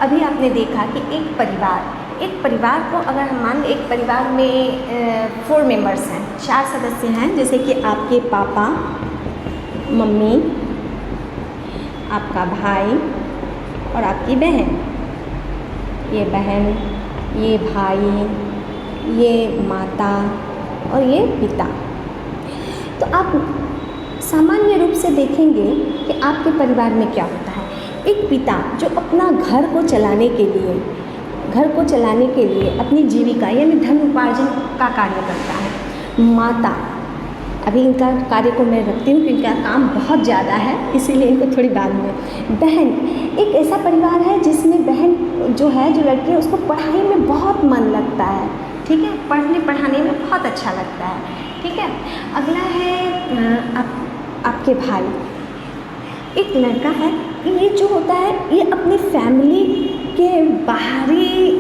अभी आपने देखा कि एक परिवार को अगर हम मान लें, एक परिवार में 4 मेंबर्स हैं, 4 सदस्य हैं, जैसे कि आपके पापा, मम्मी, आपका भाई और आपकी बहन। ये बहन, ये भाई, ये माता और ये पिता। तो आप सामान्य रूप से देखेंगे कि आपके परिवार में क्या होता है। एक पिता जो अपना घर को चलाने के लिए अपनी जीविका यानी धन उपार्जन का कार्य करता है। माता, अभी इनका कार्य को मैं रखती हूँ क्योंकि इनका काम बहुत ज़्यादा है, इसीलिए इनको थोड़ी बाद में। बहन, एक ऐसा परिवार है जिसमें बहन जो लड़की है उसको पढ़ाई में बहुत मन लगता है, ठीक है, पढ़ाने में बहुत अच्छा लगता है, ठीक है। अगला है आपके भाई। एक लड़का है, ये जो होता है ये अपनी फैमिली के बाहरी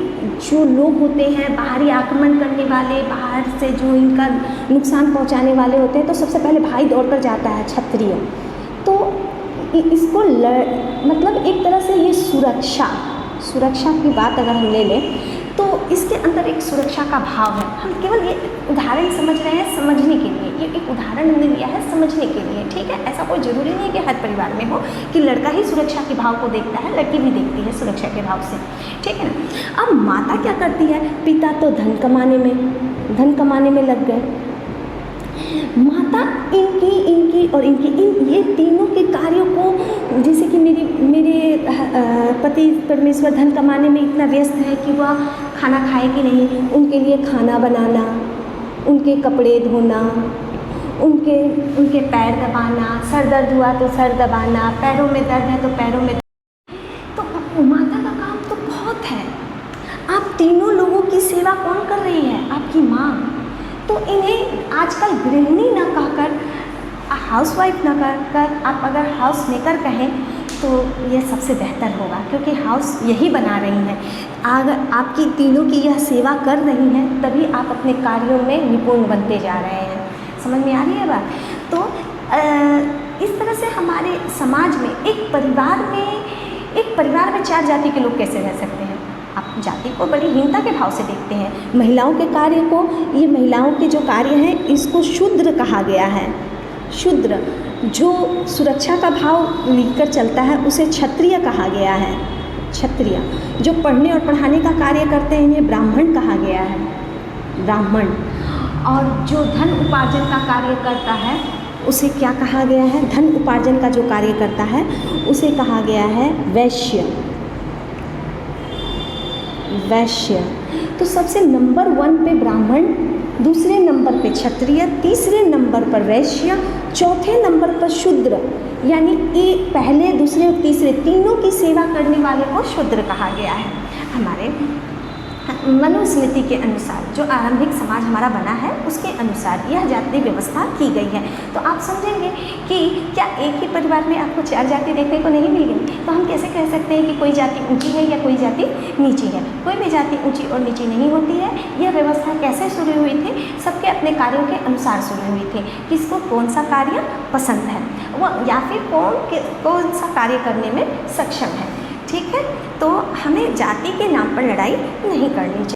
जो लोग होते हैं, बाहरी आक्रमण करने वाले, बाहर से जो इनका नुकसान पहुंचाने वाले होते हैं, तो सबसे पहले भाई दौड़कर जाता है, क्षत्रिय। तो इसको मतलब एक तरह से ये सुरक्षा की बात अगर हम ले लें तो इसके अंदर एक सुरक्षा का भाव है। हम केवल ये उदाहरण समझ रहे हैं समझने के लिए, ये एक उदाहरण हमने लिया है समझने के लिए, ठीक है। ऐसा कोई ज़रूरी नहीं है कि हर परिवार में हो कि लड़का ही सुरक्षा के भाव को देखता है, लड़की भी देखती है सुरक्षा के भाव से, ठीक है ना। अब माता क्या करती है, पिता तो धन कमाने में लग गए। माता इनकी और ये तीनों के कार्यों को, जैसे कि मेरे पति परमेश्वर धन कमाने में इतना व्यस्त है कि वह खाना खाए कि नहीं, उनके लिए खाना बनाना, उनके कपड़े धोना, उनके पैर दबाना, सर दर्द हुआ तो सर दबाना, पैरों में दर्द है तो पैरों में। तो माता का काम तो बहुत है। आप तीनों लोगों की सेवा कौन कर रही है, आपकी माँ। तो इन्हें आजकल गृहिणी न कहकर, हाउसवाइफ न कहकर आप अगर हाउस मेकर कहें तो यह सबसे बेहतर होगा, क्योंकि हाउस यही बना रही हैं। अगर आपकी तीनों की यह सेवा कर रही हैं तभी आप अपने कार्यों में निपुण बनते जा रहे हैं। समझ में आ रही है बात। तो इस तरह से हमारे समाज में एक परिवार में 4 जाति के लोग कैसे रह सकते हैं। आप जाति को बड़ी हीनता के भाव से देखते हैं। महिलाओं के कार्य को, ये महिलाओं के जो कार्य हैं इसको शूद्र कहा गया है। शूद्र जो सुरक्षा का भाव लेकर चलता है उसे क्षत्रिय कहा गया है। क्षत्रिय जो पढ़ने और पढ़ाने का कार्य करते हैं इन्हें ब्राह्मण कहा गया है, ब्राह्मण। और जो धन उपार्जन का कार्य करता है उसे क्या कहा गया है, धन उपार्जन का जो कार्य करता है उसे कहा गया है वैश्य। तो सबसे नंबर 1 पे ब्राह्मण, दूसरे नंबर पे क्षत्रिय, तीसरे नंबर पर वैश्य, चौथे नंबर पर शूद्र। यानी ये पहले, दूसरे और तीसरे तीनों की सेवा करने वाले को शूद्र कहा गया है। हमारे मनुस्मृति के अनुसार जो आरंभिक समाज हमारा बना है उसके अनुसार यह जाति व्यवस्था की गई है। तो आप समझेंगे कि क्या एक ही परिवार में आपको 4 जाति देखने को नहीं मिल गई। तो हम कैसे कह सकते हैं कि कोई जाति ऊंची है या कोई जाति नीची है। कोई भी जाति ऊंची और नीची नहीं होती है। यह व्यवस्था कैसे शुरू हुई थी, सबके अपने कार्यों के अनुसार शुरू हुई थी। किसको कौन सा कार्य पसंद है वो, या फिर कौन सा कार्य करने में सक्षम है, ठीक है। तो हमें जाति के नाम पर लड़ाई नहीं करनी चाहिए।